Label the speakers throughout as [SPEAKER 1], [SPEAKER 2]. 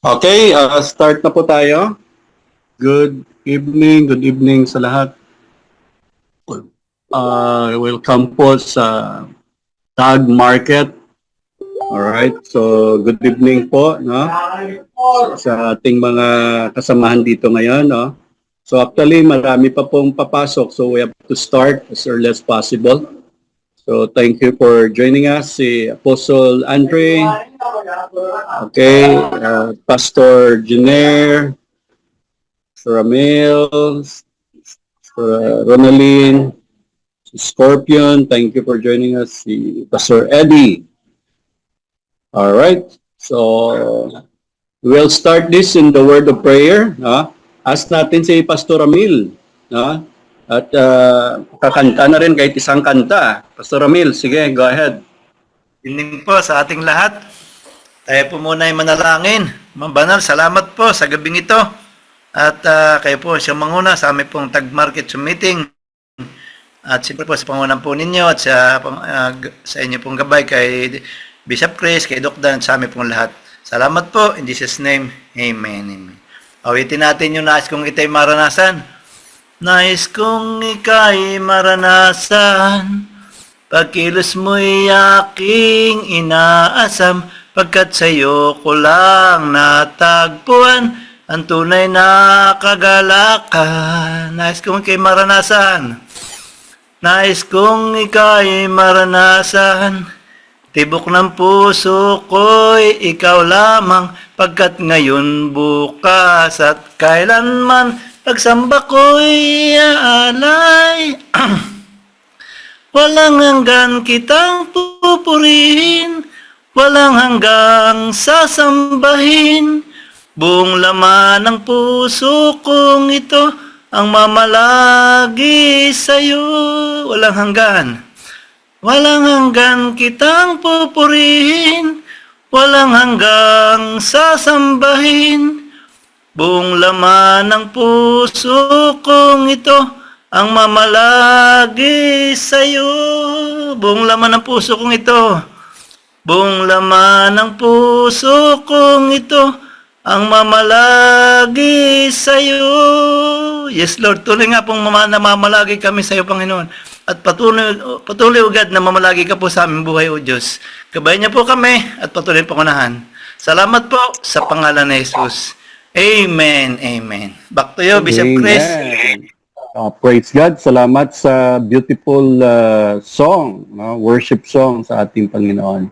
[SPEAKER 1] Okay, start na po tayo. Good evening sa lahat. Welcome po sa Tag Market. Alright, so good evening po, no? Sa ating mga kasamahan dito ngayon, no? So actually, marami pa pong papasok, so we have to start as early as possible. So thank you for joining us, si Apostle Andre, okay, Pastor Jenner, Sir Ramil, Sir Ronaldin, si Scorpion, thank you for joining us, si Pastor Eddie. All right, so we'll start this in the word of prayer. No? Ask natin si Pastor Ramil. No? At kakanta na rin kahit isang kanta. Pastor Ramil, sige, go ahead.
[SPEAKER 2] Evening po sa ating lahat. Tayo po muna ay manalangin. Mabanal, salamat po sa gabing ito. At kayo po siyang manguna sa aming pong Tag Market meeting. At siyempre po sa pangunan po ninyo at sa inyo pong gabay kay Bishop Chris, kay Doc Dan, sa aming pong lahat. Salamat po. In Jesus' name, Amen. Amen. Awitin natin yung nais kong ita'y maranasan. Nais kong ika'y maranasan. Pagkilos mo'y aking inaasam, pagkat sa'yo ko lang natagpuan ang tunay na kagalakan. Nais kong ika'y maranasan. Nais kong ika'y maranasan. Tibok ng puso ko'y ikaw lamang, pagkat ngayon, bukas at kailanman, pagsamba ko'y aalay. Walang hanggan kitang pupurihin, walang hanggang sasambahin. Buong laman ng puso kong ito ang mamalagi sa'yo. Walang hanggan. Walang hanggan kitang pupurihin, walang hanggang sasambahin. Buong laman ng puso kong ito ang mamalagi sa'yo. Buong laman ng puso kong ito. Buong laman ng puso kong ito ang mamalagi sa'yo. Yes, Lord. Tuloy nga pong namamalagi kami sa'yo, Panginoon. At patuloy ugad na mamalagi ka po sa aming buhay, O Diyos. Gabayan niyo po kami at patuloy pangunahan. Salamat po sa pangalan ni Jesus. Amen. Amen. Back to you, Bishop Chris.
[SPEAKER 1] Praise God. Salamat sa beautiful song, worship song sa ating Panginoon.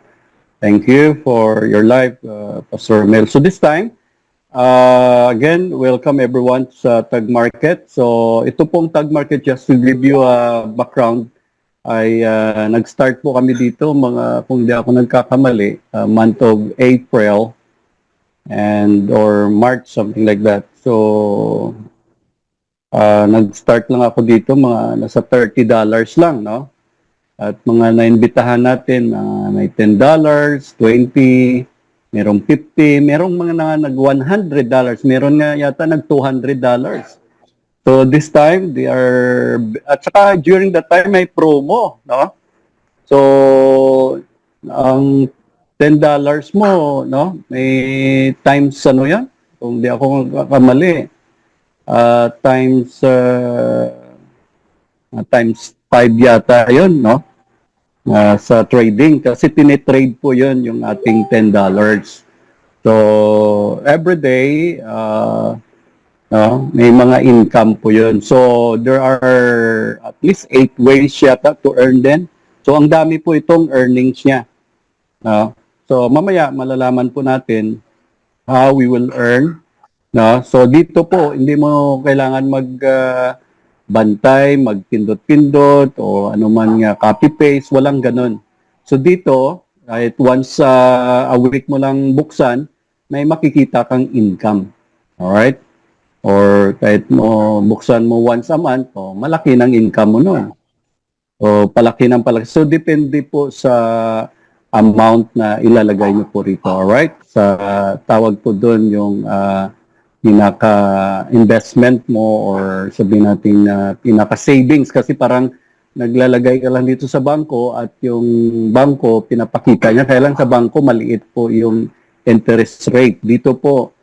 [SPEAKER 1] Thank you for your life, Pastor Mel. So this time, again, welcome everyone sa Tag Market. So ito pong Tag Market, just to give you a background, ay nag-start po kami dito, kung di ako nagkakamali, month of April or March, something like that. So nag-start lang ako dito, mga nasa $30 lang, no? At mga naimbitahan natin, may $10, $20, merong $50, merong mga nag-$100, meron nga yata nag-$200. So this time, at saka during that time, may promo, no? So, ang $10 mo, no? May times, ano yan? Kung di ako kamali, times 5 yata yon, no? Sa trading kasi tine-trade po yon yung ating $10. So every day may mga income po yon. So there are at least 8 ways yata to earn din. So ang dami po itong earnings niya. So mamaya malalaman po natin how we will earn. No? So dito po, hindi mo kailangan magbantay, magpindot-pindot, o anuman nga copy-paste, walang ganun. So dito, kahit once a week mo lang buksan, may makikita kang income. Alright? Or kahit mo buksan mo once a month, malaki ng income mo nun. O palaki ng palaki. So depende po sa amount na ilalagay nyo po rito. Alright? Sa tawag po doon yung pinaka-investment mo, or sabihin natin pinaka-savings, kasi parang naglalagay ka lang dito sa bangko at yung bangko pinapakita niya. Kaya lang sa bangko maliit po yung interest rate. Dito po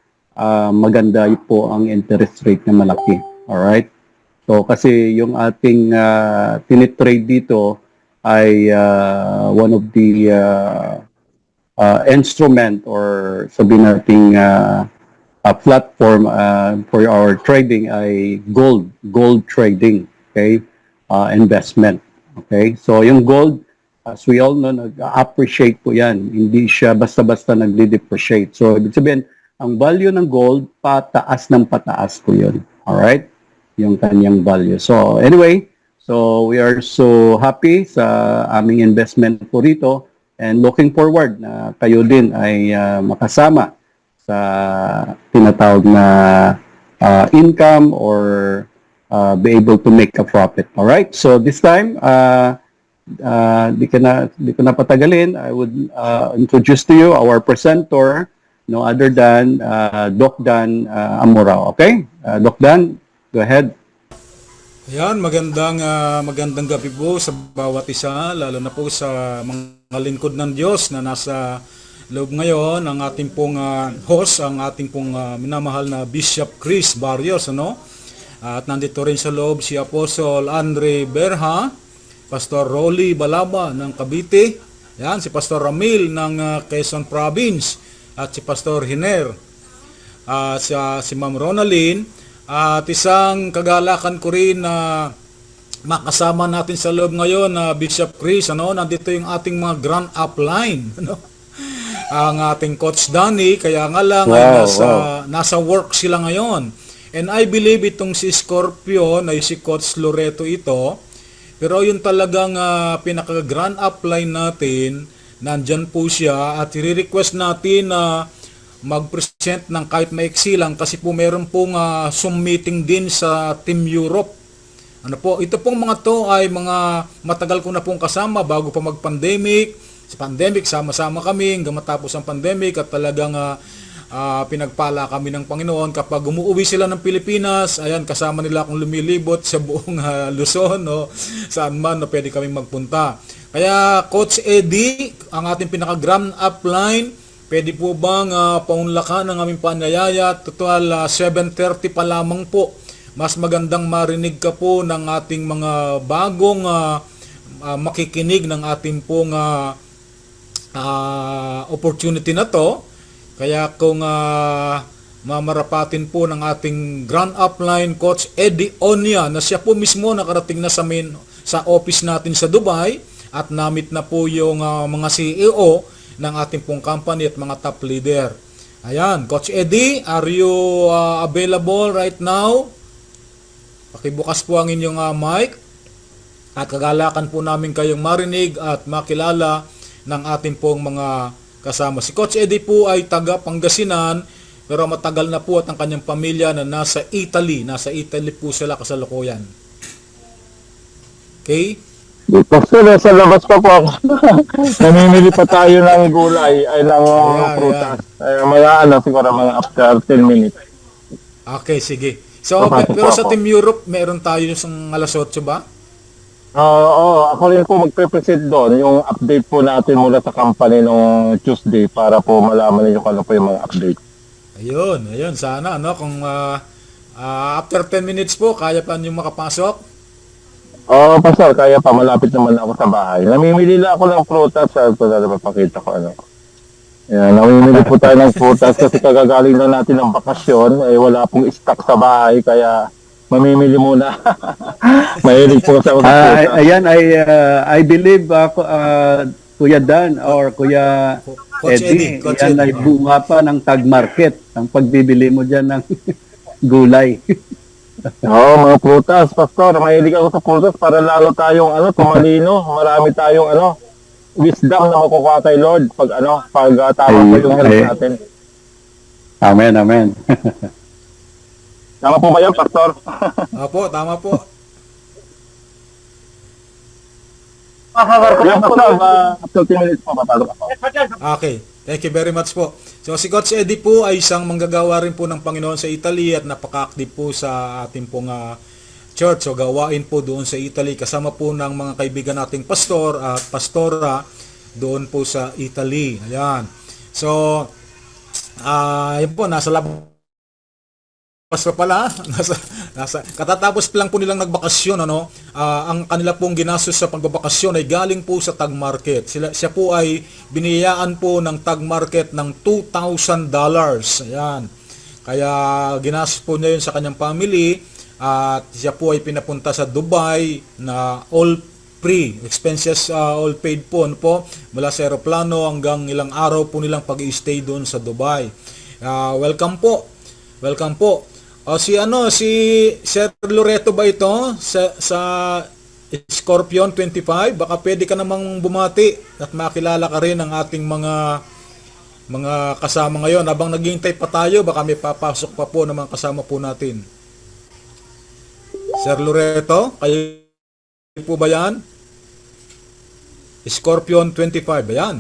[SPEAKER 1] maganda po ang interest rate na malaki. Alright? So kasi yung ating tinitrade dito ay one of the instrument or sabihin nating platform for our trading ay gold trading, okay? Investment, okay? So yung gold, as we all know, nag-appreciate po yan. Hindi siya basta-basta nagde-depreciate. So ibig sabihin, ang value ng gold, pataas ng pataas po yun. Alright? Yung kanyang value. So anyway, so we are so happy sa aming investment po rito and looking forward na kayo din ay makasama sa tinatawag na income or be able to make a profit. All right? So this time, di ko na patagalin. I would introduce to you our presenter, no other than Doc Dan Amorao. Okay? Doc Dan, go ahead.
[SPEAKER 3] Ayan, magandang gabi po sa bawat isa, lalo na po sa mga lingkod ng Diyos na nasa loob ngayon, ang ating pong host, ang ating pong minamahal na Bishop Chris Barrios, ano? At nandito rin sa loob si Apostle Andre Berha, Pastor Rolly Balaba ng Cavite, yan, si Pastor Ramil ng Quezon Province, at si Pastor Hiner, si Ma'am Ronaldine. At isang kagalakan ko rin na makasama natin sa loob ngayon na Bishop Chris, ano? Nandito yung ating mga grand upline, ano? Ang ating Coach Danny, kaya nga lang ay nasa work sila ngayon. And I believe itong si Scorpio ay si Coach Loreto ito. Pero yung talagang pinaka grand upline natin, nandyan po siya at i-request natin na mag-present ng kahit maiksi lang kasi po meron pong Zoom meeting din sa Team Europe. Ano po, ito pong mga to ay mga matagal ko na pong kasama bago pa mag-pandemic. Sa pandemic, sama-sama kami hanggang matapos ang pandemic at talagang pinagpala kami ng Panginoon. Kapag umuwi sila ng Pilipinas, ayan, kasama nila akong lumilibot sa buong Luzon, no? Saan man na pwede kami magpunta. Kaya Coach Eddie, ang ating pinaka-grand upline, pwede po bang paunlakan ng aming panyayaya? Total 7:30 pa lamang po. Mas magandang marinig ka po ng ating mga bagong makikinig ng ating pong opportunity na to. Kaya kung mamarapatin po ng ating grand upline Coach Eddie Onya na siya po mismo nakarating na sa office natin sa Dubai at namit na po yung mga CEO ng ating pong company at mga top leader. Ayan, Coach Eddie, are you available right now? Pakibukas po ang inyong mic at kagalakan po namin kayong marinig at makilala ng ating pong mga kasama. Si Coach Eddie po ay taga Pangasinan pero matagal na po at ang kanyang pamilya na nasa Italy. Nasa Italy po sila kasalukuyan. Okay?
[SPEAKER 4] Kasi nasa labas pa po ako. Namimili pa tayo ng gulay ay ng prutas. Ay, siguro mga after 10 minutes.
[SPEAKER 3] Okay, sige. So, pero sa Team Europe, meron tayo yung alas 8 ba?
[SPEAKER 4] Oo, ako rin po magpe-present doon yung update po natin mula sa company nung Tuesday para po malaman niyo kung ano po yung mga update.
[SPEAKER 3] Ayun, sana, no? Kung after 10 minutes po, kaya pa nyo makapasok?
[SPEAKER 4] Oo, Pastor, kaya pa, malapit naman ako sa bahay. Namimili lang ako ng prutas. Saan ko na mapakita ko ano. Yan, namimili po tayo ng prutas kasi kagagaling lang natin ng bakasyon. Wala pong stock sa bahay, kaya mamimili muna. Mahilig po sa prutas.
[SPEAKER 1] Ayan, I believe Kuya Dan or Kuya Eddie, yan ay bunga pa ng Tag Market. Ang pagbibili mo dyan ng gulay.
[SPEAKER 4] Oo, mga prutas, Pastor. Mahilig ako sa prutas para lalo tayong tumalino. Marami tayong wisdom na makukuha kay Lord pag tama pa yung health natin.
[SPEAKER 1] Amen, amen.
[SPEAKER 4] Tama po ba yan, Pastor?
[SPEAKER 3] Opo, tama po.
[SPEAKER 4] Yan, Pastor. After 10 minutes po, papasok ako.
[SPEAKER 3] Okay. Thank you very much po. So si Coach Eddie po ay isang manggagawa rin po ng Panginoon sa Italy at napaka-active po sa ating pong church. So gawain po doon sa Italy kasama po ng mga kaibigan nating pastor at pastora doon po sa Italy. Ayan. So yun po, nasa labas pa pala, katatapos lang po nilang nagbakasyon, ano. Ang kanila pong ginastos sa pagbabakasyon ay galing po sa Tag Market. Siya po ay biniyayaan po ng Tag Market ng $2,000. Ayan. Kaya ginastos po niya yun sa kanyang family at siya po ay pinapunta sa Dubai na all free, expenses all paid po, ano po, mula sa aeroplano hanggang ilang araw po nilang pag-i-stay doon sa Dubai. Welcome po. Welcome po. Si Sir Loreto ba ito sa Scorpion 25? Baka pwede ka namang bumati at makilala ka rin ng ating mga kasama ngayon. Habang naghihintay pa tayo, baka may papasok pa po ng mga kasama po natin. Sir Loreto, kayo po ba yan? Scorpion 25, ayan.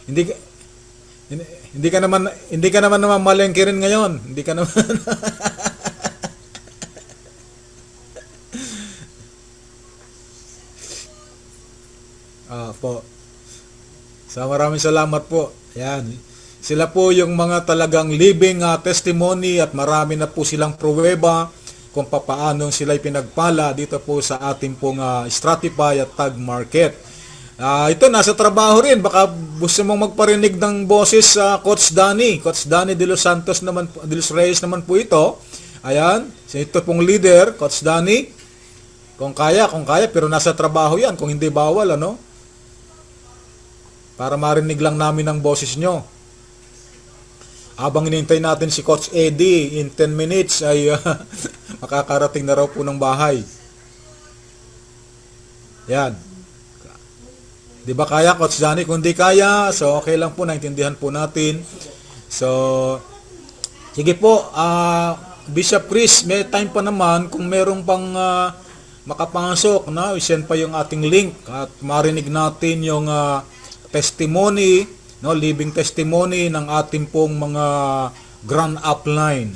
[SPEAKER 3] Hindi ka naman malengke rin ngayon. Hindi ka naman po. So maraming salamat po. Ayan. Sila po yung mga talagang living testimony at marami na po silang pruweba kung papaano sila pinagpala dito po sa ating pong Stratify at Tag Market. Ito, nasa trabaho rin. Baka gusto mong magparinig ng boses sa Coach Danny. Coach Danny de los Santos naman, de los Reyes naman po ito. Ayan, ito pong leader, Coach Danny. Kung kaya, pero nasa trabaho yan. Kung hindi bawal, ano? Para marinig lang namin ang boses nyo. Habang inintay natin si Coach Eddie, in 10 minutes ay makakarating na raw po ng bahay. Yan. Di ba kaya, Coach Danny? Kung di kaya, so okay lang po, naintindihan po natin. So, sige po, Bishop Chris, may time pa naman kung merong pang makapasok, na i-send pa yung ating link at marinig natin yung testimony, no, living testimony ng ating pong mga grand upline.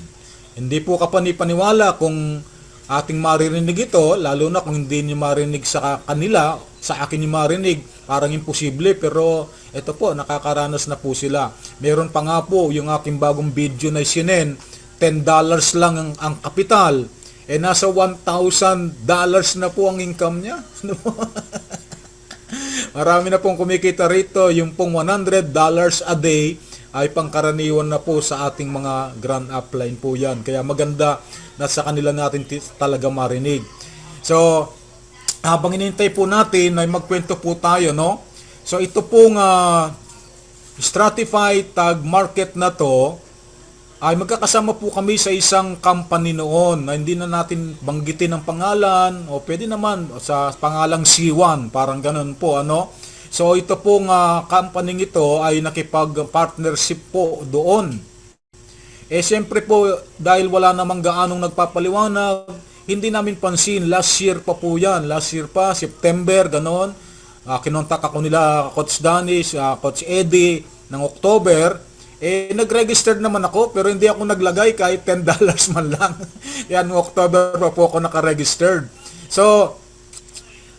[SPEAKER 3] Hindi po kapanipaniwala kung ating maririnig ito, lalo na kung hindi niyo marinig sa kanila, sa akin niyo marinig, parang imposible, pero ito po, nakakaranas na po sila. Meron pa nga po yung aking bagong video na sinend, $10 lang ang kapital, nasa $1,000 na po ang income niya. Marami na pong kumikita rito, yung pong $100 a day ay pangkaraniwan na po sa ating mga grand upline po yan. Kaya maganda na sa kanila natin talaga marinig. So, habang inintay po natin ay magkwento po tayo, no? So, ito pong Stratify Tag Market na to ay magkakasama po kami sa isang company noon na hindi na natin banggitin ang pangalan o pwede naman sa pangalang C1, parang ganun po, ano. So ito pong company ito ay nakipag-partnership po doon. Siyempre po, dahil wala namang gaanong nagpapaliwanag, hindi namin pansin, last year pa po yan, September, ganon. Kinontak ako nila Coach Danny, Coach Eddie ng October. Nag-registered naman ako pero hindi ako naglagay kahit $10 man lang. Yan, October pa po ako naka-registered. So,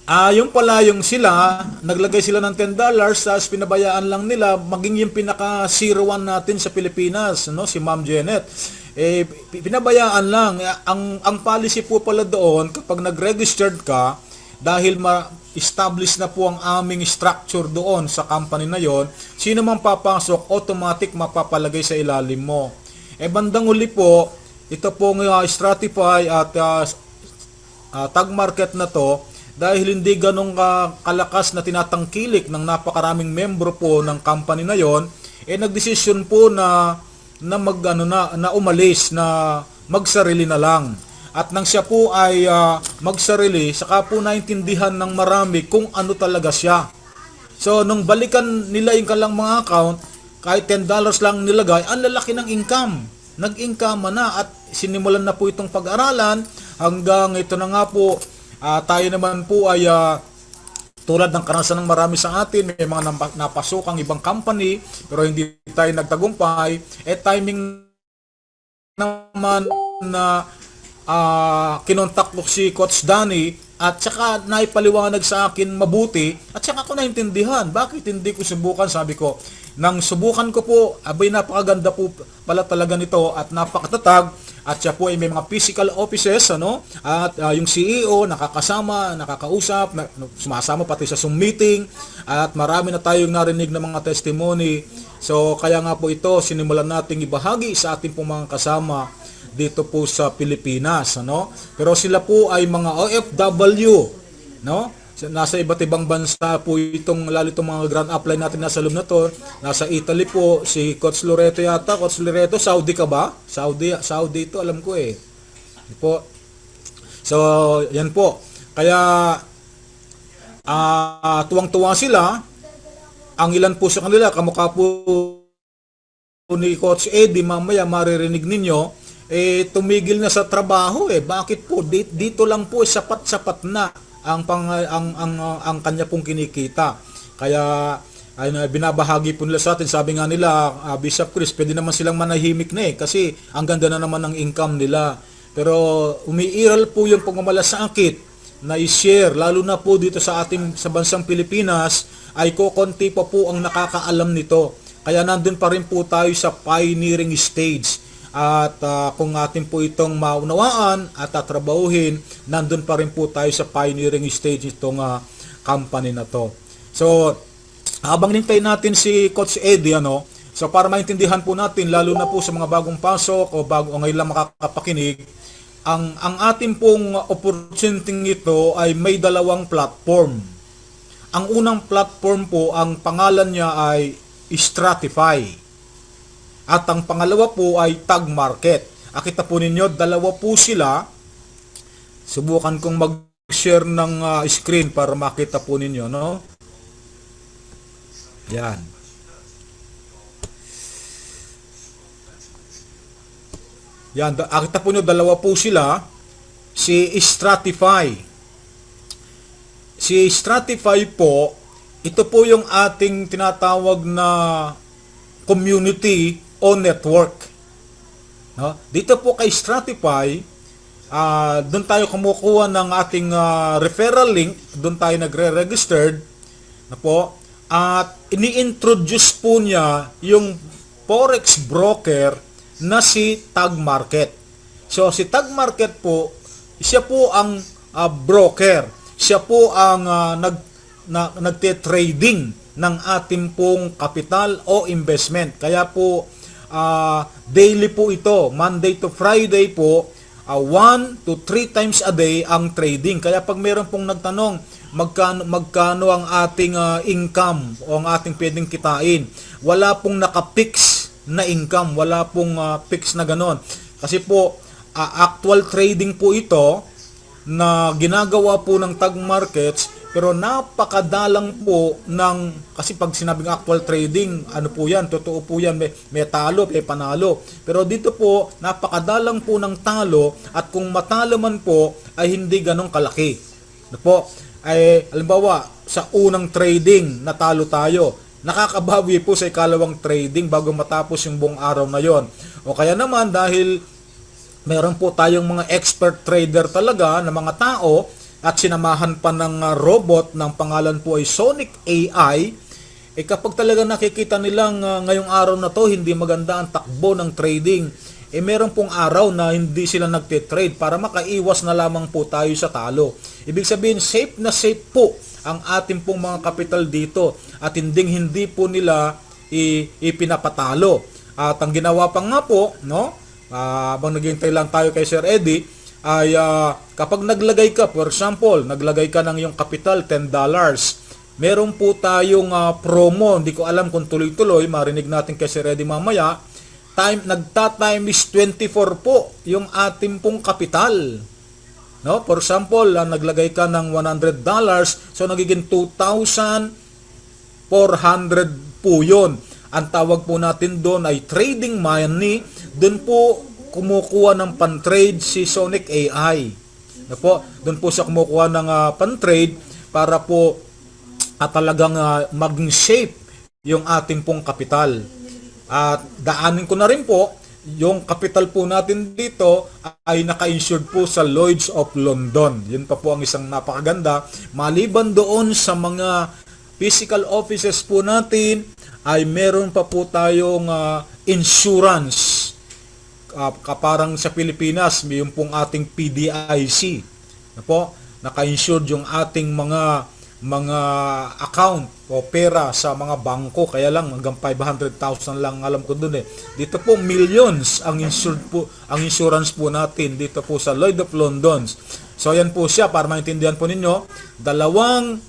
[SPEAKER 3] yung pala yung sila, naglagay sila ng $10, tapos pinabayaan lang nila maging yung pinaka-01 natin sa Pilipinas, no? Si Ma'am Janet. Pinabayaan lang. Ang policy po pala doon, kapag nag-registered ka, dahil ma-establish na po ang aming structure doon sa company na yon, sino man papasok, automatic mapapalagay sa ilalim mo. Bandang uli po, ito pong Stratify at Tag Market na to, dahil hindi ganong kalakas na tinatangkilik ng napakaraming membro po ng company na yon, nagdesisyon po na umalis, na magsarili na lang. At nang siya po ay magsarili, saka po naintindihan ng marami kung ano talaga siya. So, nung balikan nila yung kalang mga account, kahit $10 lang nilagay, ang lalaki ng income. Nag-income na at sinimulan na po itong pag-aralan hanggang ito na nga po, tayo naman po ay tulad ng karanasan ng marami sa atin, may mga napasokang ibang company, pero hindi tayo nagtagumpay. Timing naman na kinontak ko si Coach Danny at saka naipaliwanag sa akin mabuti at saka ko naintindihan bakit hindi ko subukan. Sabi ko, nang subukan ko po, abay napakaganda po pala talaga nito at napakatatag, at siya po ay may mga physical offices, ano, at yung CEO nakakasama, nakakausap, sumasama pati sa Zoom meeting, at marami na tayong narinig ng mga testimony. So kaya nga po ito sinimulan nating ibahagi sa ating pong mga kasama dito po sa Pilipinas, ano. Pero sila po ay mga OFW, no? Nasa iba't ibang bansa po itong, lalo itong mga grand upline natin nasa loob na to. Nasa Italy po, si Coach Loreto yata. Coach Loreto, Saudi ka ba? Saudi ito, alam ko eh. Po. So, yan po. Kaya, tuwang-tuwa sila. Ang ilan po sa kanila, kamukha po ni Coach Eddie, mamaya maririnig ninyo, tumigil na sa trabaho eh. Bakit po? Dito lang po, sapat-sapat na ang kanya pong kinikita. Kaya ay binabahagi po nila sa atin. Sabi nga nila, Bishop Chris, pwede naman silang manahimik na eh kasi ang ganda na naman ng income nila. Pero umiiral po yung pagmamalasakit na i-share, lalo na po dito sa bansang Pilipinas, ay kokonti pa po ang nakakaalam nito. Kaya nandun pa rin po tayo sa pioneering stage. At kung atin po itong maunawaan at tatrabahuhin, nandun pa rin po tayo sa pioneering stage itong company na to. So, habang nintay natin si Coach Eddie, ano, so para maintindihan po natin, lalo na po sa mga bagong pasok o ngayon lang makakapakinig, ang ating pong opportunity ito ay may dalawang platform. Ang unang platform po, ang pangalan niya ay Stratify. At ang pangalawa po ay Tag Market. Akita po ninyo, dalawa po sila. Subukan kong mag-share ng screen para makita po ninyo, no? Yan. Yan, akita po ninyo, dalawa po sila. Si Stratify. Si Stratify po, ito po yung ating tinatawag na community o network. No? Dito po kay Stratify, doon tayo kumukuha ng ating referral link, doon tayo nagre-registered na po, at ini-introduce po niya yung forex broker na si Tag Market. So si Tag Market po, siya po ang broker. Siya po ang nagte-trading ng ating pong kapital o investment. Kaya po daily po ito, Monday to Friday po, 1 to 3 times a day ang trading. Kaya pag meron pong nagtanong, magkano ang ating income o ang ating pwedeng kitain, wala pong naka-fix na income, wala pong fix na ganon. Kasi po, actual trading po ito na ginagawa po ng Tag Markets, pero napakadalang po kasi pag sinabing actual trading, ano po yan, totoo po yan, may talo, may panalo. Pero dito po, napakadalang po ng talo, at kung matalo man po, ay hindi ganong kalaki. Ano po? Ay, halimbawa, sa unang trading, natalo tayo. Nakakabawi po sa ikalawang trading bago matapos yung buong araw na yon. O kaya naman, dahil meron po tayong mga expert trader talaga na mga tao, at sinamahan pa ng robot ng pangalan po ay Sonic AI, kapag talaga nakikita nilang ngayong araw na to hindi maganda ang takbo ng trading, meron pong araw na hindi sila nagte-trade para makaiwas na lamang po tayo sa talo. Ibig sabihin, safe na safe po ang ating pong mga kapital dito, at hindi po nila ipinapatalo. At ang ginawa pa nga po, no, habang naghihintay lang tayo kay Sir Eddie, ay kapag naglagay ka, for example, naglagay ka ng iyong capital $10, meron po tayong promo, hindi ko alam kung tuloy-tuloy, marinig natin kay Sir Eddie mamaya, nagta-time is 24 po yung ating pong capital. No? For example, naglagay ka ng $100, so nagiging 2,400 po yun. Ang tawag po natin doon ay trading money. Doon po kumukuha ng pan-trade si Sonic AI. Doon po siya kumukuha ng pan-trade para po talagang maging safe yung ating pong kapital. At daanin ko na rin po yung capital po natin dito ay naka-insured po sa Lloyd's of London. Yun pa po ang isang napakaganda. Maliban doon sa mga physical offices po natin, ay meron pa po tayong insurance. Kaparang sa Pilipinas, may yung pong ating PDIC. Na po, naka-insured yung ating mga account o pera sa mga bangko, kaya lang hanggang 500,000 lang alam ko dun eh. Dito po millions ang insured po, ang insurance po natin dito po sa Lloyd of London. So yan po siya, para maintindihan po ninyo, dalawang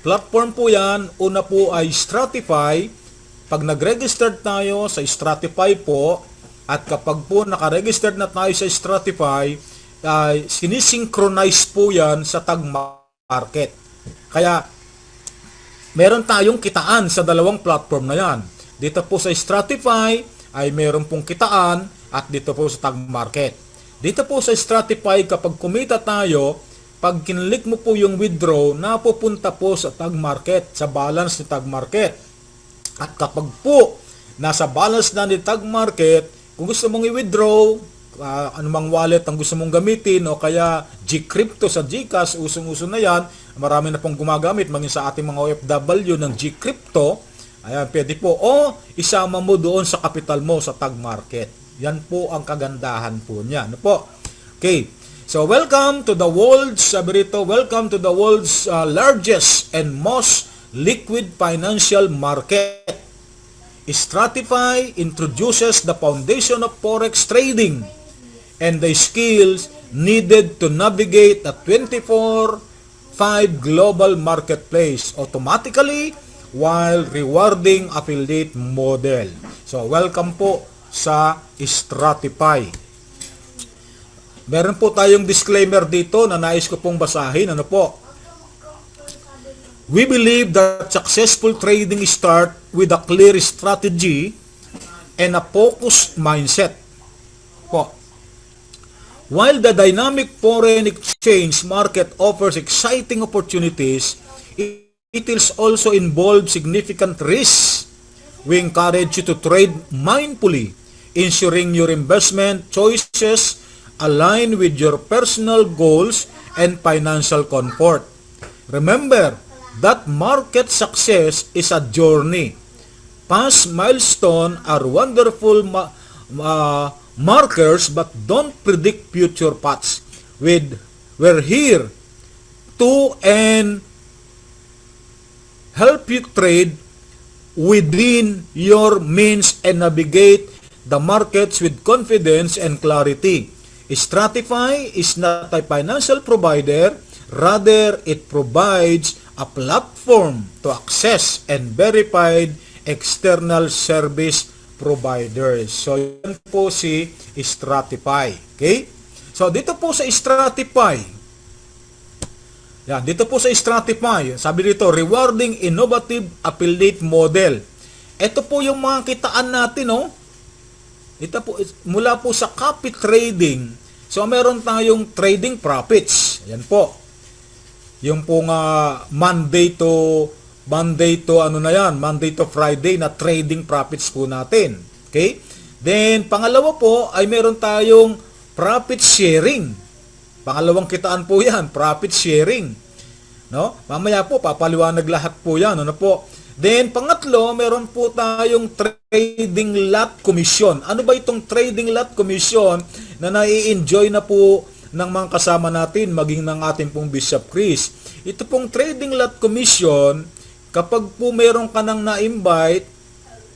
[SPEAKER 3] platform po yan. Una po ay Stratify. Pag nag-register tayo sa Stratify po, at kapag po naka-register na tayo sa Stratify, sinisynchronize po yan sa Tag Market. Kaya meron tayong kitaan sa dalawang platform na yan. Dito po sa Stratify ay meron pong kitaan, at dito po sa Tag Market. Dito po sa Stratify, kapag kumita tayo, pag kinlik mo po yung withdraw, napupunta po sa Tag Market, sa balance ni Tag Market. At kapag po nasa balance na ni Tag Market, kung gusto mong i-withdraw, anumang wallet ang gusto mong gamitin, o kaya Gcrypto sa Gcash, usong-uso na yan, marami na pong gumagamit, maging sa ating mga OFW ng Gcrypto, ayan, pwede po, o isama mo doon sa capital mo sa Tag Market. Yan po ang kagandahan po niya. Ano po? Okay, so welcome to the world's, welcome to the world's largest and most liquid financial market. Stratify introduces the foundation of forex trading and the skills needed to navigate a 24/5 global marketplace automatically while rewarding affiliate model. So, welcome po sa Stratify. Meron po tayong disclaimer dito na nais ko pong basahin. Ano po? We believe that successful trading start with a clear strategy and a focused mindset. Po. While the dynamic foreign exchange market offers exciting opportunities, it is also involved significant risks. We encourage you to trade mindfully, ensuring your investment choices align with your personal goals and financial comfort. Remember that market success is a journey. Past milestones are wonderful markers, but don't predict future paths. We're here to and help you trade within your means and navigate the markets with confidence and clarity. Stratify is not a financial provider, rather it provides a platform to access and verified external service providers. So, yan po si Stratify. Okay? So, dito po sa Stratify, yan, dito po sa Stratify, sabi dito, rewarding innovative affiliate model. Ito po yung mga kitaan natin, no? Ito po, mula po sa copy trading, so meron tayong trading profits. Yan po. Yung pong Monday to Friday na trading profits po natin. Okay? Then pangalawa po ay meron tayong profit sharing. Pangalawang kitaan po 'yan, profit sharing. No? Mamaya po papaliwanag lahat po 'yan, ano po? Then pangatlo, meron po tayong trading lot commission. Ano ba itong trading lot commission na nai-enjoy na po ng mga kasama natin, maging ng ating pong Bishop Chris? Ito pong trading lot commission, kapag po meron ka nang na-invite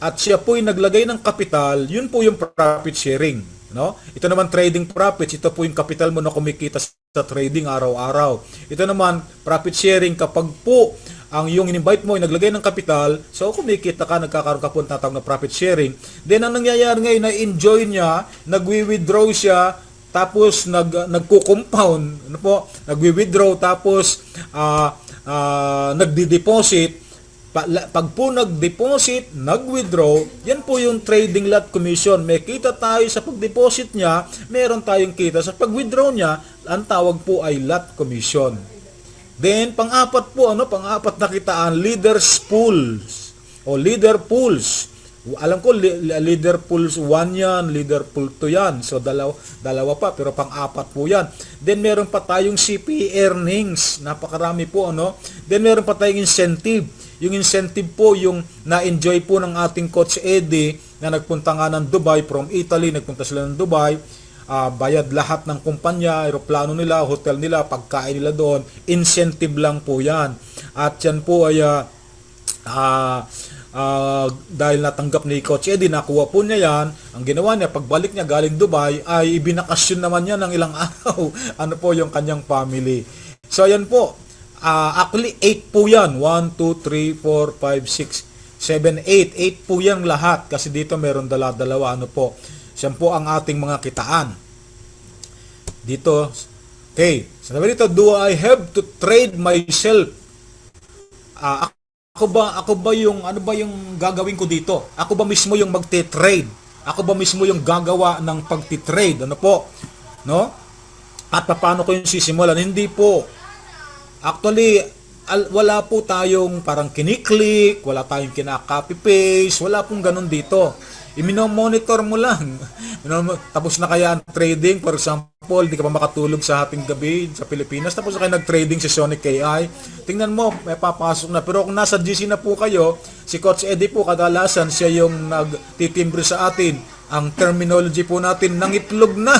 [SPEAKER 3] at siya po'y naglagay ng kapital, yun po yung profit sharing. No? Ito naman trading profits, ito po yung kapital mo na kumikita sa trading araw-araw. Ito naman profit sharing, kapag po ang yung in-invite mo ay naglagay ng kapital, so kumikita ka, nagkakaroon ka po ng tatawag na profit sharing. Then ang nangyayari ngayon, na-enjoy niya, nagwi-withdraw siya, tapos nagko-compound, ano po, nagwi-withdraw, tapos nagdi-deposit. Pag po nag-deposit, nag-withdraw, yan po yung trading lot commission. May kita tayo sa pag-deposit niya, meron tayong kita sa pag-withdraw niya, ang tawag po ay lot commission. Then pang-apat po, pang-apat na kitaan, leaders pools o leader pools. Alam ko leader pool 1 yan, leader pool 2 yan. So dalawa pa pero pang-apat po yan. Then meron pa tayong CP earnings, napakarami po ano. Then meron pa tayong incentive. Yung incentive po yung na-enjoy po ng ating Coach Eddie na nagpunta nga ng Dubai from Italy, nagpunta sila ng Dubai. Bayad lahat ng kumpanya, aeroplano nila, hotel nila, pagkain nila doon, incentive lang po yan. At yan po ay dahil natanggap ni Coach Eddie, nakuha po niya yan, ang ginawa niya, pagbalik niya galing Dubai, ay ibinakasyon naman niya ng ilang araw, ano po yung kanyang family. So ayan po, actually 8 po yan, 1, 2, 3, 4, 5, 6, 7, 8 po yan lahat, kasi dito meron dalawa, ano po, siyan po ang ating mga kitaan. Dito, okay, sabi dito, do I have to trade myself? Ako ba yung, ano ba yung gagawin ko dito? Ako ba mismo yung magte-trade? Ako ba mismo yung gagawa ng pagti-trade? Ano po? No? At paano ko yung sisimulan? Hindi po. Actually, wala po tayong parang kiniklik, wala tayong kinaka-copy-paste, wala pong ganun dito. I-monitor mo lang. Tapos na kaya ang trading, for example, hindi ka pa makatulog sa hating gabi sa Pilipinas, tapos na kayo nag-trading si Sonic AI, tingnan mo, may papasok na. Pero kung nasa GC na po kayo, si Coach Eddie po, kadalasan siya yung nagtitimbre sa atin. Ang terminology po natin, nangitlog na.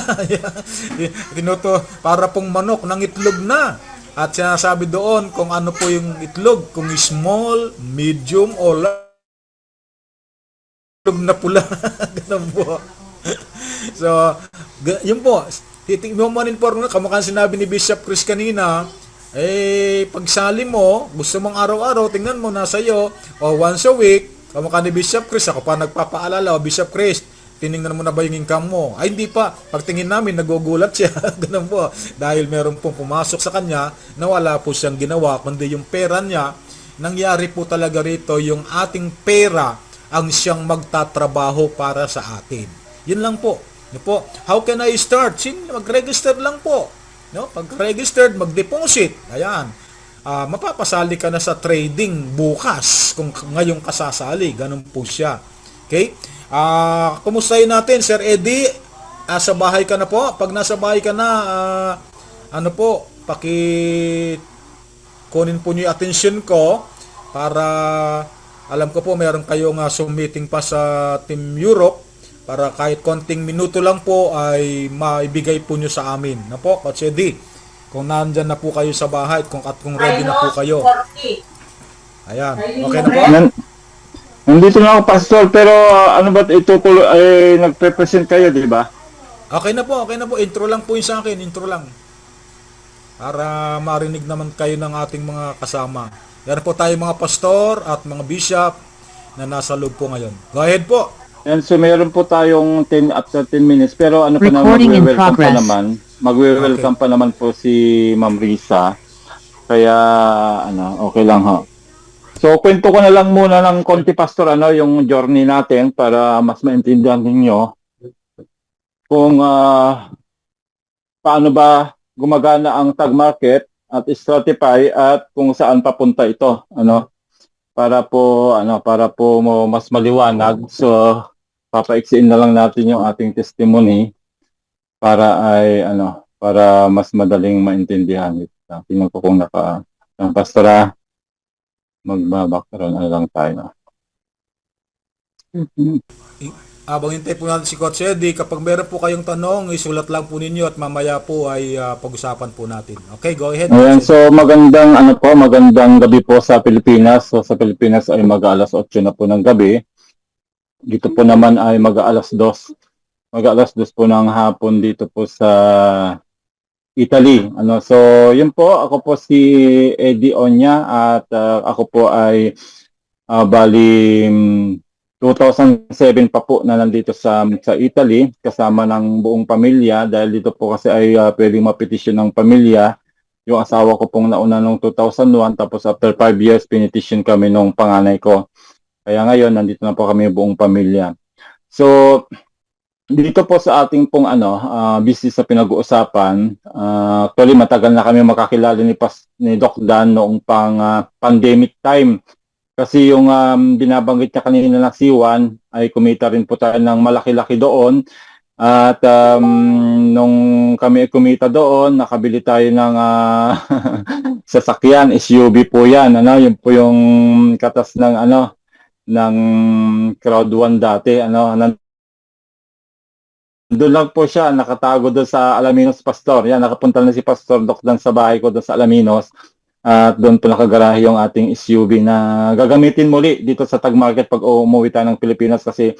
[SPEAKER 3] Tinuto, para pong manok, nangitlog na. At sinasabi doon kung ano po yung itlog, kung small, medium, o na pula. Ganun po. So, yun po. Monitor mo, kamukha sinabi ni Bishop Chris kanina, pagsali mo, gusto mong araw-araw, tingnan mo, nasa iyo, o once a week, kamukha ni Bishop Chris, ako pa nagpapaalala, Bishop Chris, tinignan mo na ba yung income mo? Ay, hindi pa. Pagtingin namin, nagugulat siya. Ganun po. Dahil meron pong pumasok sa kanya na wala po siyang ginawa, kundi yung pera niya, nangyari po talaga rito, yung ating pera, ang siyang magtatrabaho para sa atin. Yun lang po. No po. How can I start? Mag-register lang po. No? Pag-registered, mag-deposit. Ayan. Mapapasali ka na sa trading bukas kung ngayong kasasali. Ganun po siya. Okay? Kumustahin natin, Sir Eddie? Sa bahay ka na po? Pag nasa bahay ka na, ano po, kunin po niyo yung attention ko para alam ko po meron kayong submitting pa sa Team Europe para kahit konting minuto lang po ay maibigay po nyo sa amin. Na po, Coach Eddie, kung nandyan na po kayo sa bahay at kung ready na po kayo. Ayan, okay na po?
[SPEAKER 4] Nandito na ako, Pastor, pero ano ba ito nagpe-present kayo, di ba?
[SPEAKER 3] Okay na po. Intro lang po yung sa akin, intro lang. Para marinig naman kayo ng ating mga kasama. Yan po tayo mga pastor at mga bishop na nasa loob po ngayon. Go ahead po.
[SPEAKER 4] And so meron po tayong 10 after 10 minutes pero ano pa naman magwe-welcome pa naman. Magwe-welcome pa naman po si Ma'am Risa. Kaya okay lang ho. So kwento ko na lang muna ng konti pastor yung journey natin para mas maintindihan ninyo kung paano ba gumagana ang tag market at stratify at kung saan papunta ito para po mas maliwanag. So papaiksiin na lang natin yung ating testimony para para mas madaling maintindihan ito. Tingnan ko kung ang pastora magbabaktaron lang tayo.
[SPEAKER 3] Habang hintay po natin si Coach Eddie, kapag meron po kayong tanong, isulat lang po ninyo at mamaya po ay pag-usapan po natin. Okay, go ahead.
[SPEAKER 4] Ayan, so magandang gabi po sa Pilipinas. So sa Pilipinas ay mag-alas 8 na po ng gabi. Dito po naman ay mag-alas 2. Mag-alas 2 po ng hapon dito po sa Italy. So yun po, ako po si Eddie Onya at ako po ay bali 2007 pa po na nandito sa Italy kasama ng buong pamilya dahil dito po kasi ay pwedeng mapetisyon ng pamilya. Yung asawa ko pong nauna noong 2001 tapos after 5 years pinitisyon kami nung panganay ko. Kaya ngayon nandito na po kami buong pamilya. So dito po sa ating pong business na pinag-uusapan, actually matagal na kami makakilala ni Doc Dan noong pandemic time. Kasi yung binabanggit niya kanina na C1 ay kumita rin po tayo ng malaki-laki doon. At nung kami ay kumita doon, nakabili tayo ng sasakyan, SUV po 'yan, ano, yun po yung katas ng ng Crowd 1 dati, doon lang po siya nakatago doon sa Alaminos Pastor. Yan, nakapunta na si Pastor Doc doon sa bahay ko doon sa Alaminos. At doon po nakagarahe yung ating SUV na gagamitin muli dito sa Tag Market pag umuwi tayo ng Pilipinas kasi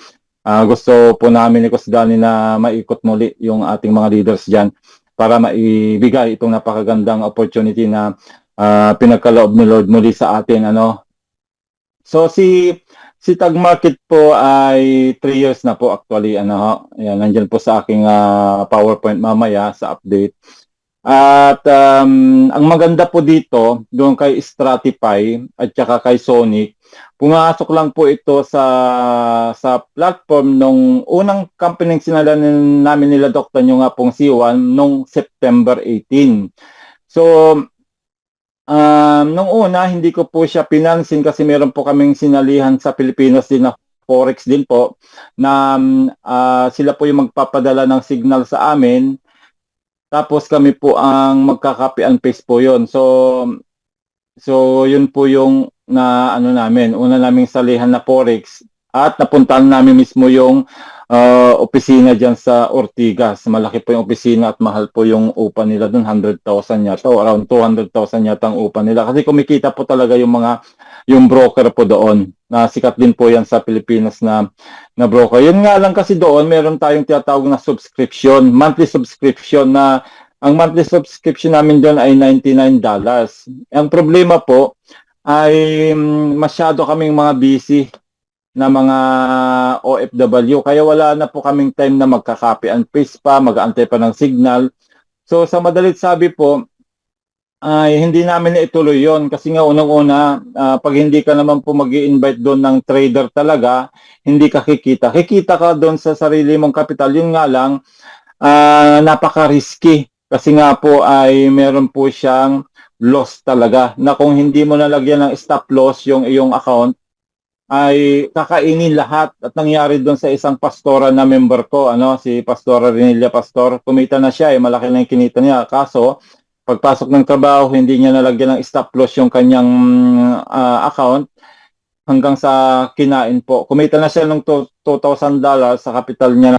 [SPEAKER 4] gusto po namin ni Coach Danny na maikot muli yung ating mga leaders dyan para maibigay itong napakagandang opportunity na pinagkaloob ni Lord muli sa atin. So si Tag Market po ay 3 years na po actually. Ayan, nandyan po sa aking PowerPoint mamaya sa update. At ang maganda po dito, doon kay Stratify at saka kay Sonic, pumasok lang po ito sa platform nung unang company sinalan namin nila Dr. nyo nga pong C1 nung September 18. So, nung una, hindi ko po siya pinansin kasi meron po kaming sinalihan sa Pilipinas din na Forex din po na sila po yung magpapadala ng signal sa amin. Tapos kami po ang magka-copy and paste po yun. So yun po yung namin. Una naming salihan na Forex at napuntahan namin mismo yung opisina dyan sa Ortigas. Malaki po yung opisina at mahal po yung upa nila doon. 100,000 yata o around 200,000 yata ang upa nila. Kasi kumikita po talaga yung broker po doon. Sikat din po yan sa Pilipinas na broker. Yun nga lang kasi doon, meron tayong tinatawag na subscription, monthly subscription na ang monthly subscription namin doon ay $99. Ang problema po ay masyado kaming mga busy na mga OFW. Kaya wala na po kaming time na magka-copy and paste pa, mag-aantay pa ng signal. So sa madalit sabi po, ay hindi namin ituloy yon kasi nga unang-una pag hindi ka naman po mag-i-invite doon ng trader talaga, hindi ka kikita. Kikita ka doon sa sarili mong kapital. Yun nga lang, napaka-risky kasi nga po ay meron po siyang loss talaga na kung hindi mo nalagyan ng stop loss yung iyong account, ay kakainin lahat. At nangyari doon sa isang pastora na member ko, si Pastora Renilla Pastor, kumita na siya, malaki na yung kinita niya. Kaso, pagpasok ng trabaho, hindi niya nalagyan ng stop loss yung kanyang account hanggang sa kinain po. Kumita na siya ng $2,000 sa capital niya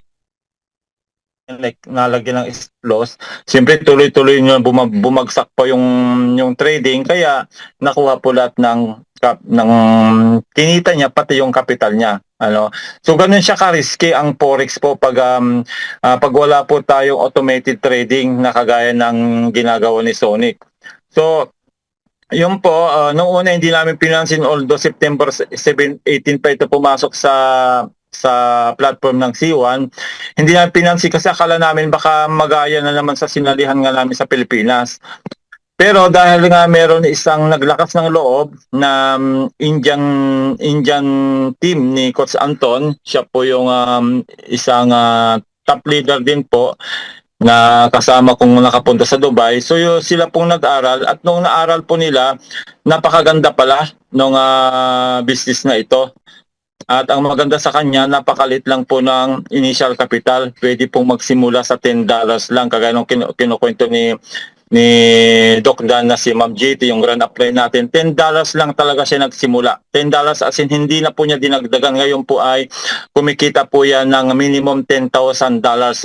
[SPEAKER 4] nalagyan ng stop loss. Siyempre tuloy-tuloy niya bumagsak pa yung trading kaya nakuha po lahat ng kinita niya pati yung capital niya. So ganun siya ka-risky ang Forex po pag wala po tayong automated trading na kagaya ng ginagawa ni Sonic. So yun po, noong una hindi namin pinansin although September 18 pa ito pumasok sa platform ng C1, hindi namin pinansin kasi akala namin baka magaya na naman sa sinalihan nga namin sa Pilipinas. Pero dahil nga meron isang naglakas ng loob na Indian team ni Coach Anton, siya po yung isang top leader din po na kasama kong nakapunta sa Dubai. So sila pong nag-aral at nung naaral po nila, napakaganda pala nung business na ito. At ang maganda sa kanya, napakalit lang po ng initial capital. Pwede pong magsimula sa $10 lang. Kagaya nung kinukwento ni Doc Dan na si Ma'am JT, yung grand apply natin, $10 lang talaga siya nagsimula. $10 as in hindi na po niya dinagdagan. Ngayon po ay kumikita po yan ng minimum $10,000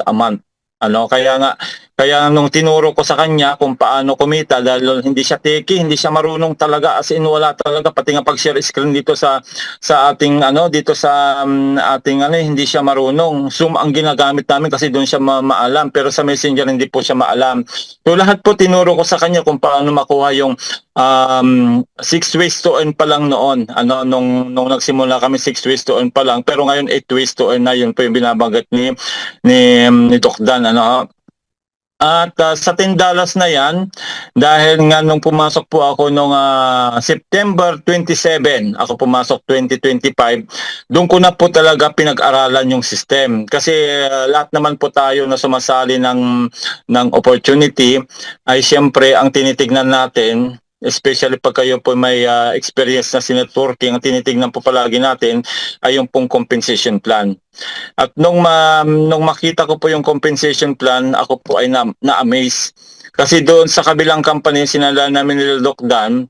[SPEAKER 4] a month. Kaya nung tinuro ko sa kanya kung paano kumita dahil hindi siya techie, hindi siya marunong talaga as in wala talaga pati nga pag-share screen dito sa ating dito sa ating hindi siya marunong. Zoom ang ginagamit namin kasi doon siya maalam pero sa Messenger hindi po siya maalam. So lahat po tinuro ko sa kanya kung paano makuha yung 6 ways to earn pa lang noon. Nung nagsimula kami 6 ways to earn pa lang pero ngayon 8 ways to earn na yun po yung binabanggit ni Doc Dan At sa $10 na yan, dahil nga nung pumasok po ako nung September 27, ako pumasok 2025, doon ko na po talaga pinag-aralan yung system. Kasi lahat naman po tayo na sumasali ng opportunity ay siyempre ang tinitignan natin especially pag kayo po may experience na sa networking, ang tinitingnan po palagi natin ay yung pong compensation plan. At nung makita ko po yung compensation plan, ako po ay na-amaze. Kasi doon sa kabilang company, sinala namin ni Doc Dan,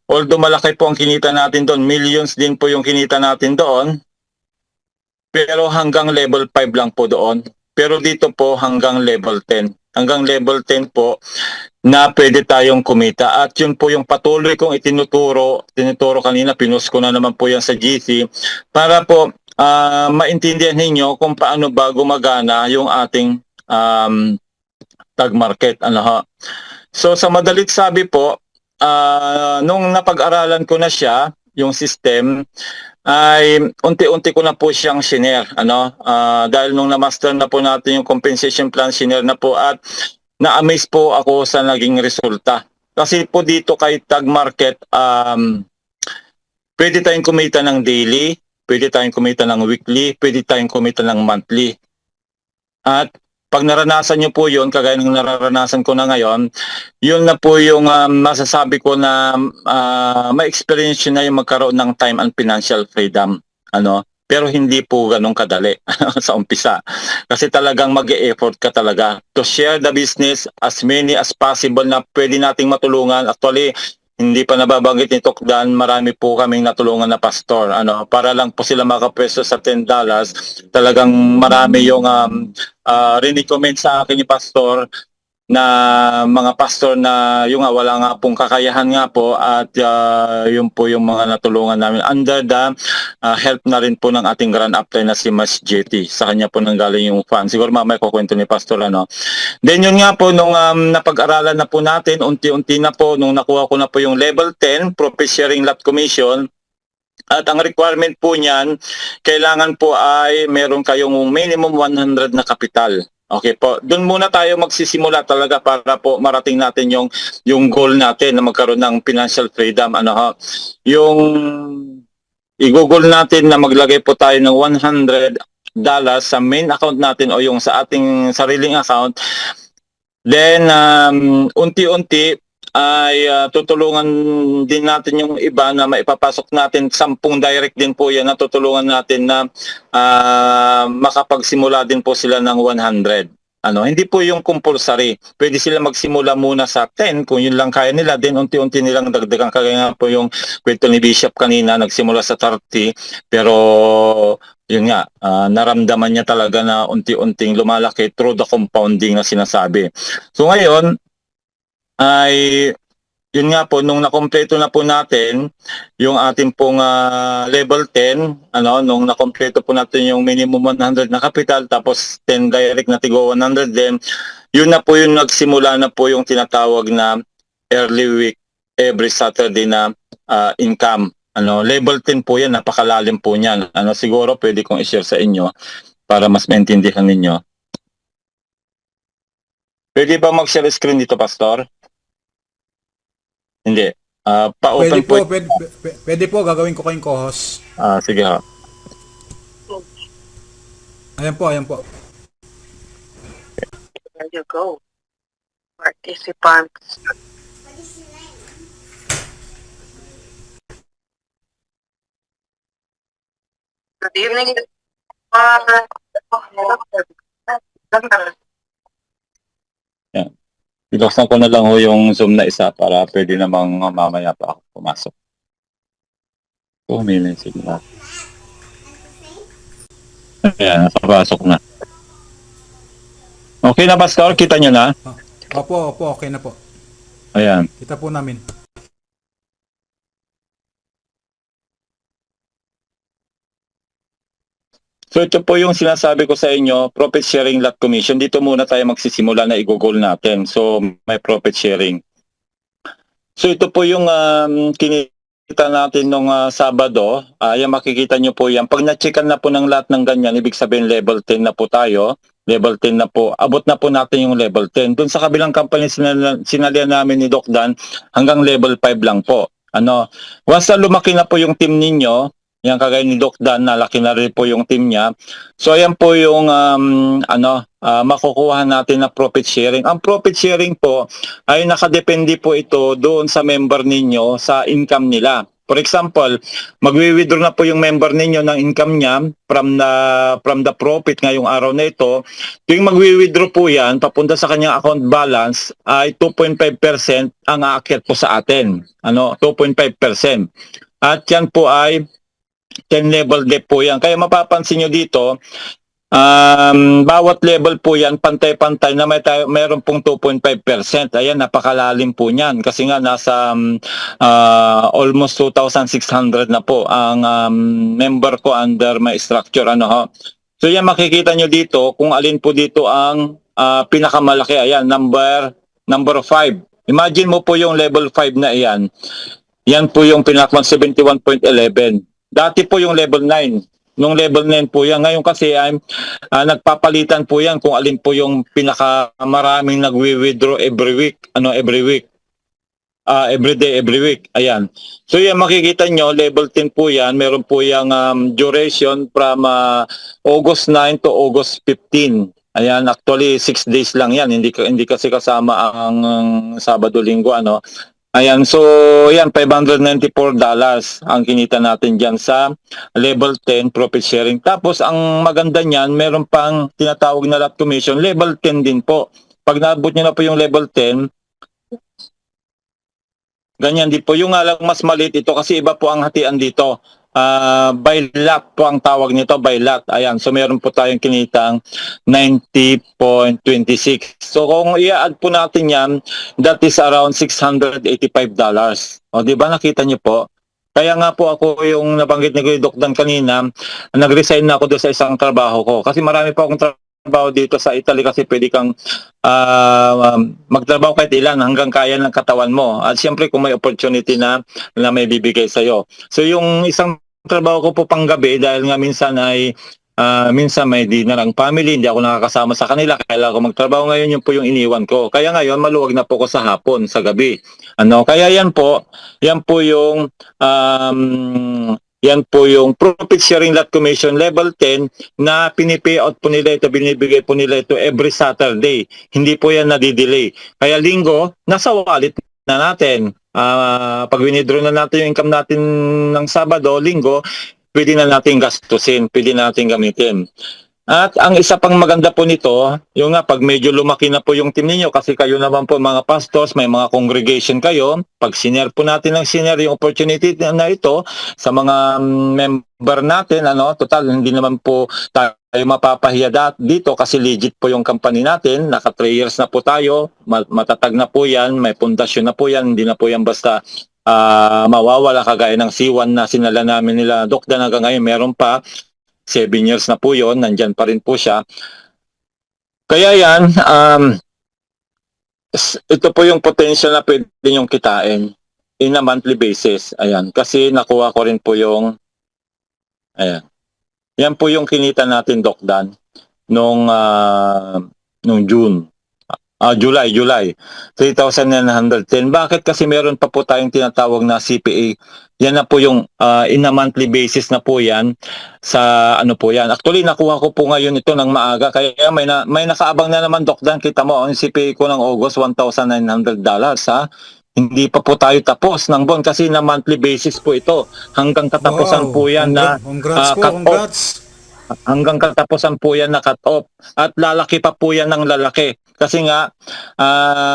[SPEAKER 4] although malaki po ang kinita natin doon, millions din po yung kinita natin doon, pero hanggang level 5 lang po doon. Pero dito po hanggang level 10. Hanggang level 10 po na pwede tayong kumita. At yun po yung patuloy kong tinuturo kanina, pinost ko na naman po yan sa GC para po maintindihan ninyo kung paano ba gumagana yung ating tag market. Ano ha? So sa madalit sabi po, nung napag-aralan ko na siya, yung system, ay unti-unti ko na po siyang shinare. Dahil nung na-master na po natin yung compensation plan, shinare na po at na-amaze po ako sa naging resulta. Kasi po dito kay Tag Market, pwede tayong kumita ng daily, pwede tayong kumita ng weekly, pwede tayong kumita ng monthly. At pag naranasan nyo po yun, kagaya ng nararanasan ko na ngayon, yun na po yung masasabi ko na ma-experience nyo na yung magkaroon ng time and financial freedom. Pero hindi po ganun kadali sa umpisa. Kasi talagang mag-e-effort ka talaga to share the business as many as possible na pwede nating matulungan. Actually, hindi pa nababanggit ni Tokdan, marami po kaming natulungan na pastor. Para lang po sila makapwesto sa $10. Talagang marami yung rin-recommend sa akin ni pastor na mga pastor na yung wala nga pong kakayahan nga po at yun po yung mga natulungan namin under the help na rin po ng ating grand upline na si Mas JT. Sa kanya po nanggaling yung fan. Siguro mamaya kukwento ni pastor Then yun nga po nung napag-aralan na po natin, unti-unti na po nung nakuha ko na po yung level 10 profit sharing lot commission. At ang requirement po niyan, kailangan po ay meron kayong minimum 100 na kapital. Okay po. Doon muna tayo magsisimula talaga para po marating natin yung goal natin na magkaroon ng financial freedom. Yung i-google natin na maglagay po tayo ng $100 sa main account natin o yung sa ating sariling account. Then unti-unti ay tutulungan din natin yung iba na maipapasok natin 10 direct din po yan na tutulungan natin na makapagsimula din po sila ng 100. Hindi po yung compulsory. Pwede sila magsimula muna sa 10 kung yun lang kaya nila, then unti-unti nilang dagdagan. Kaya nga po yung kwento ni Bishop kanina, nagsimula sa 30 pero yun nga, naramdaman niya talaga na unti-unting lumalaki through the compounding na sinasabi. So ngayon ay yun nga po, nung nakompleto na po natin yung ating pong level 10, nung nakompleto po natin yung minimum 100 na capital, tapos 10 direct na tigo 100 din, yun na po yung nagsimula na po yung tinatawag na early week, every Saturday na income. Level 10 po yan, napakalalim po niyan. Siguro pwede kong i-share sa inyo para mas maintindihan ninyo. Pwede ba mag-share screen dito, Pastor? Hindi. Pa-open po.
[SPEAKER 3] Pwede po, gagawin ko kayong co-host.
[SPEAKER 4] Sige ha.
[SPEAKER 3] Ayan po.
[SPEAKER 5] There you go. Participants. Good evening.
[SPEAKER 4] Iloksan ko na lang yung Zoom na isa para pwede namang mamaya pa ako pumasok. 2 minutes siguro. Ayan, nakapasok na. Okay na, Pastor? Kita nyo na?
[SPEAKER 3] Opo, okay na po.
[SPEAKER 4] Ayan.
[SPEAKER 3] Kita po namin.
[SPEAKER 4] So ito po yung sinasabi ko sa inyo, profit sharing lot commission. Dito muna tayo magsisimula na i-google natin. So may profit sharing. So ito po yung kinita natin nung Sabado. Yan makikita nyo po yan. Pag na-checkan na po ng lahat ng ganyan, ibig sabihin level 10 na po tayo. Level 10 na po. Abot na po natin yung level 10. Doon sa kabilang company sinalian namin ni Doc Dan hanggang level 5 lang po. Once na lumaki na po yung team ninyo, Yan kagaya ni Doc Dan, na laki na rin po yung team niya. So ayan po yung makukuha natin na profit sharing. Ang profit sharing po ay nakadepende po ito doon sa member ninyo sa income nila. For example, magwi-withdraw na po yung member ninyo ng income niya from the profit ngayong araw na ito. Tuwing magwi-withdraw po yan, papunta sa kanyang account balance ay 2.5% ang aakyat po sa atin. 2.5%. At yan po ay 10 level gap po yan. Kaya mapapansin nyo dito, bawat level po yan, pantay-pantay na mayroon pong 2.5%. Ayan, napakalalim po niyan. Kasi nga nasa almost 2,600 na po ang member ko under my structure. So yan, makikita nyo dito kung alin po dito ang pinakamalaki. Ayan, number 5. Imagine mo po yung level 5 na iyan. Yan po yung pinakang 71.11. Dati po yung level 9. Nung level 9 po yan. Ngayon kasi ay nagpapalitan po yan kung alin po yung pinakamaraming nagwi-withdraw every week. Every week. Every day, every week. Ayan. So yan, makikita nyo, level 10 po yan. Meron po yung duration from August 9 to August 15. Ayan, actually 6 days lang yan. Hindi kasi kasama ang Sabado, Linggo. Ayan, so yan, $594 ang kinita natin dyan sa level 10 profit sharing. Tapos ang maganda niyan, meron pang tinatawag na lot commission, level 10 din po. Pag naabot nyo na po yung level 10, ganyan din po. Yung nga lang mas maliit ito kasi iba po ang hatian dito. By lot po ang tawag nito, by lot. Ayan, so meron po tayong kinitang 90.26. So kung i-add po natin yan, that is around $685. O di ba nakita niyo po? Kaya nga po ako yung nabanggit ni Kuya Doc Dan kanina, nag-resign na ako doon sa isang trabaho ko. Kasi marami po akong trabaho dito sa Italy kasi pwede kang magtrabaho kahit ilan hanggang kaya ng katawan mo. At siyempre kung may opportunity na may bibigay sa'yo. So yung isang trabaho ko po panggabi dahil nga minsan may dinner ang family, hindi ako nakakasama sa kanila, kailangan ko magtrabaho ngayon, yun po yung iniwan ko. Kaya ngayon, maluwag na po ko sa hapon, sa gabi. Kaya yan po yung profit sharing lot commission level 10 na pini-payout po nila ito, binibigay po nila ito every Saturday. Hindi po yan nadidelay. Kaya Linggo, nasa wallet na natin. Pag winidraw na natin yung income natin ng Sabado, Linggo, pwede na natin gastusin, pwede na natin gamitin. At ang isa pang maganda po nito, yung nga pag medyo lumaki na po yung team ninyo kasi kayo naman po mga pastors, may mga congregation kayo, pag sinare po natin yung opportunity na ito sa mga member natin, total hindi naman po tayo mapapahiya dito kasi legit po yung company natin, naka 3 years na po tayo, matatag na po yan, may pundasyon na po yan, hindi na po yan basta mawawala kagaya ng C1 na sinala namin nila Doc Dan hanggang ngayon, meron pa 7 years na po yon, nandyan pa rin po siya. Kaya yan, ito po yung potential na pwede nyong kitain in a monthly basis. Ayan, kasi nakuha ko rin po yung, ayan. Yan po yung kinita natin, Doc Dan, nung June. July. 3,910. Bakit? Kasi meron pa po tayong tinatawag na CPA. Yan na po yung in a monthly basis na po yan sa po yan. Actually, nakuha ko po ngayon ito ng maaga. Kaya may nakaabang na naman, Doc Dan. Kita mo, ang CPA ko ng August, $1,900 ha. Hindi pa po tayo tapos ng buwan kasi na monthly basis po ito. Hanggang katapusan po yan na
[SPEAKER 3] congrats po,
[SPEAKER 4] cut-off.
[SPEAKER 3] congrats.
[SPEAKER 4] Hanggang katapusan po yan na cut-off. At lalaki pa po yan ng lalaki. Kasi nga,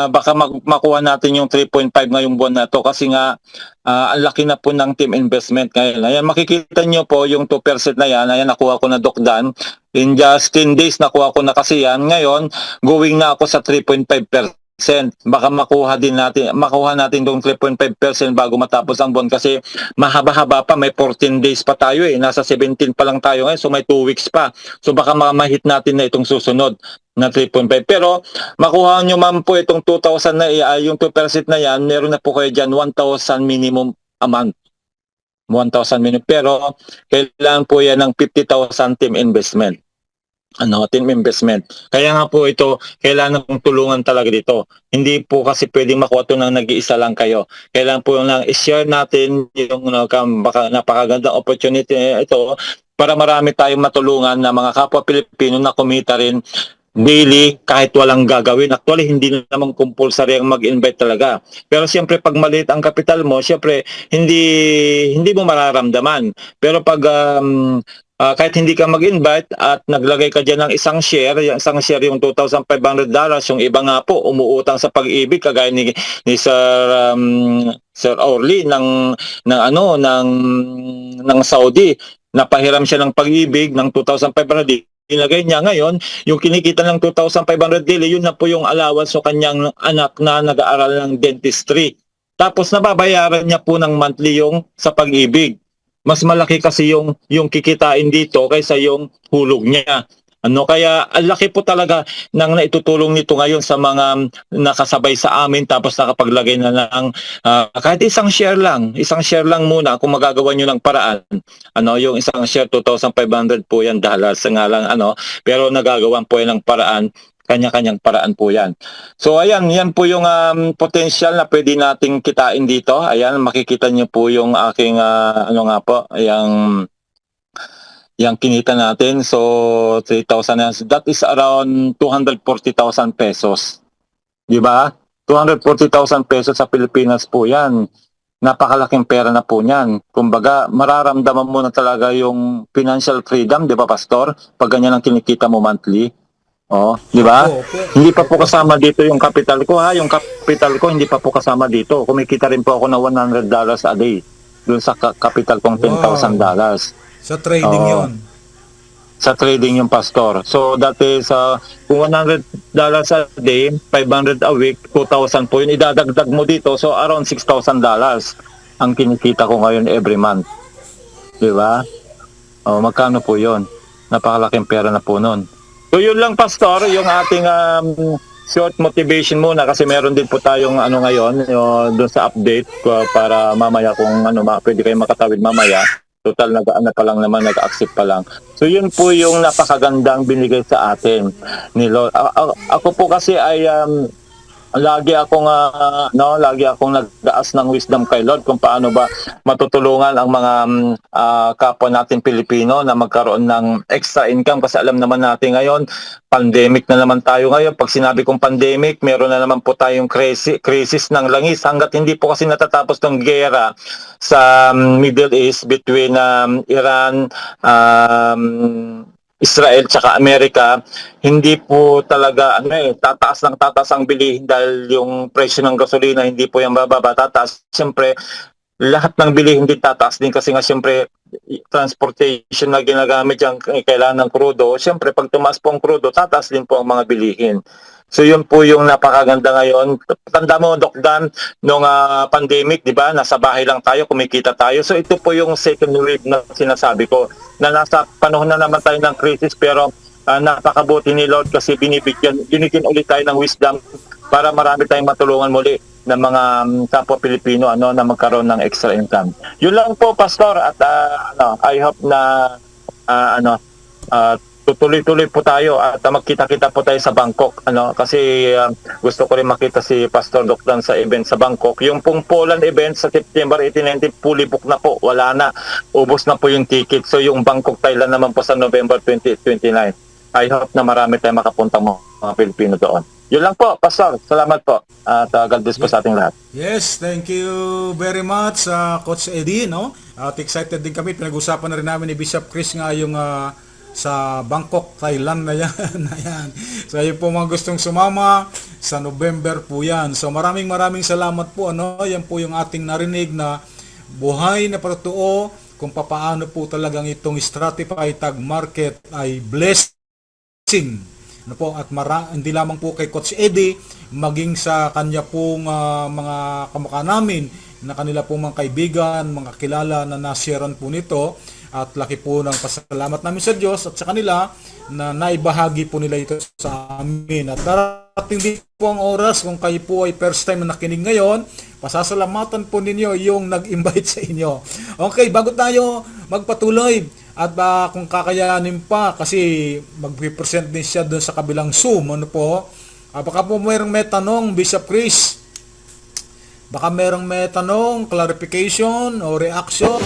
[SPEAKER 4] baka makuha natin yung 3.5 ngayong buwan na to. Kasi nga, ang laki na po ng team investment ngayon. Ayan, makikita nyo po yung 2% na yan. Ayan, nakuha ko na Doc Dan. In just 10 days, nakuha ko na kasi yan. Ngayon, going na ako sa 3.5%. Baka makuha natin yung 3.5% bago matapos ang buwan kasi mahaba-haba pa, may 14 days pa tayo nasa 17 pa lang tayo ngayon, so may 2 weeks pa, so baka ma-hit natin na itong susunod na 3.5. Pero makuha nyo man po itong 2,000 na yung 2% na yan, meron na po kayo dyan 1,000 minimum a month, 1,000 minimum, pero kailangan po yan ng 50,000 team investment. team investment. Kaya nga po ito, kailangan pong tulungan talaga dito. Hindi po kasi pwedeng makuha ito ng nag-iisa lang kayo. Kailangan po lang i-share natin yung baka napakagandang opportunity ito para marami tayong matulungan na mga kapwa Pilipino na kumita rin daily kahit walang gagawin. Actually, hindi naman compulsory ang mag-invite talaga. Pero siyempre, pag maliit ang kapital mo, siyempre, hindi mo mararamdaman. Pero pag kahit hindi ka mag-invite at naglagay ka dyan ng isang share, yung isang share yung $2,500, yung iba nga po umuutang sa pag-ibig kagaya ni Sir Orly ng Saudi. Napahiram siya ng pag-ibig ng 2,500. Ilagay niya ngayon, yung kinikita ng 2,500 daily, yun na po yung allowance sa kanyang anak na nag-aaral ng dentistry. Tapos nababayaran niya po ng monthly yung sa pag-ibig. Mas malaki kasi yung kikitain dito kaysa yung hulog niya. Kaya ang laki po talaga ng naitutulong nito ngayon sa mga nakasabay sa amin, tapos nakapaglagay na ng kahit isang share lang muna kung magagawa nyo ng paraan. Yung isang share 2,500 po yan, dollars nga lang pero nagagawan po yan ng paraan, kanya-kanyang paraan po yan. So ayan, yan po yung potential na pwede nating kitain dito. Ayan, makikita nyo po yung aking yung kinita natin. So 3,000, that is around 240,000 pesos. Di ba? 240,000 pesos sa Pilipinas po yan. Napakalaking pera na po niyan. Kumbaga, mararamdaman mo na talaga yung financial freedom, di ba, Pastor? Pag ganyan ang kinikita mo monthly. Di ba? Hindi pa po kasama dito yung capital ko, ha? Yung capital ko hindi pa po kasama dito. Kumikita rin po ako ng $100 a day doon sa capital kong $10,000.
[SPEAKER 3] Sa trading yon.
[SPEAKER 4] Sa trading yung, Pastor. So that is kung $100 a day, 500 a week, 2,000 po yun. Idadagdag mo dito, so around $6,000 ang kinikita ko ngayon every month. Di ba? Magkano po yun? Napakalaking pera na po nun. So yun lang, Pastor, yung ating short motivation muna, kasi meron din po tayong ngayon doon sa update para mamaya kung pwede kayo makatawid mamaya. Total pa lang naman, nag-accept pa lang. So yun po yung napakagandang binigay sa atin ni Lord. Ako po kasi ay lagi akong nagdaas ng wisdom kay Lord kung paano ba matutulungan ang mga kapwa natin Pilipino na magkaroon ng extra income, kasi alam naman natin ngayon, pandemic na naman tayo ngayon. Pag sinabi kong pandemic, meron na naman po tayong crisis ng langis hanggat hindi po kasi natatapos ng gera sa Middle East between Iran, Israel tsaka Amerika. Hindi po talaga tataas ang bilihin dahil yung presyo ng gasolina hindi po yung bababa, tataas. Siyempre, lahat ng bilihin din tataas din kasi nga siyempre transportation na ginagamit yung kailangan ng krudo. Siyempre, pag tumaas po ang krudo, tataas din po ang mga bilihin. So yun po yung napakaganda ngayon. Tanda mo, Doc Dan, nung pandemic, di ba? Nasa bahay lang tayo, kumikita tayo. So ito po yung second wave na sinasabi ko, na nasa panahon na naman tayo ng crisis, pero napakabuti ni Lord kasi binigyan ulit tayo ng wisdom para marami tayong matulungan muli ng mga kapwa Pilipino na magkaroon ng extra income. Yun lang po, Pastor, at I hope na tutuloy-tuloy po tayo at magkita-kita po tayo sa Bangkok, kasi gusto ko rin makita si Pastor Doc Dan sa event sa Bangkok. Yung pong Poland event sa September 18, 19, fully book na po, wala na, ubos na po yung ticket. So yung Bangkok, Thailand naman po sa November 20, 29. I hope na marami tayong makapuntang mga Pilipino doon. Yun lang po, Pastor. Salamat po. At God bless po sa ating lahat.
[SPEAKER 3] Yes, thank you very much, Coach Eddie, At excited din kami. Pinag-usapan na rin namin ni Bishop Chris nga yung sa Bangkok, Thailand na yan. Ayan. So yun po mga gustong sumama, sa November po yan. So maraming salamat po. Yan po yung ating narinig na buhay na patutuo kung papaano po talagang itong stratified tag market ay blessing. At hindi lamang po kay Coach Eddie, maging sa kanya pong mga kamukha namin na kanila pong mga kaibigan, mga kilala na nasharean po nito. At laki po ng pasalamat namin sa Diyos at sa kanila na naibahagi po nila ito sa amin. At darating din po ang oras kung kayo po ay first time na nakinig ngayon, pasasalamatan po ninyo yung nag-invite sa inyo. Okay, bago tayo magpatuloy, At kung kakayanin pa, kasi mag-present din siya doon sa kabilang Zoom, ano po. Baka po mayroong may tanong, Bishop Chris. Baka mayroong may tanong, clarification o reaction.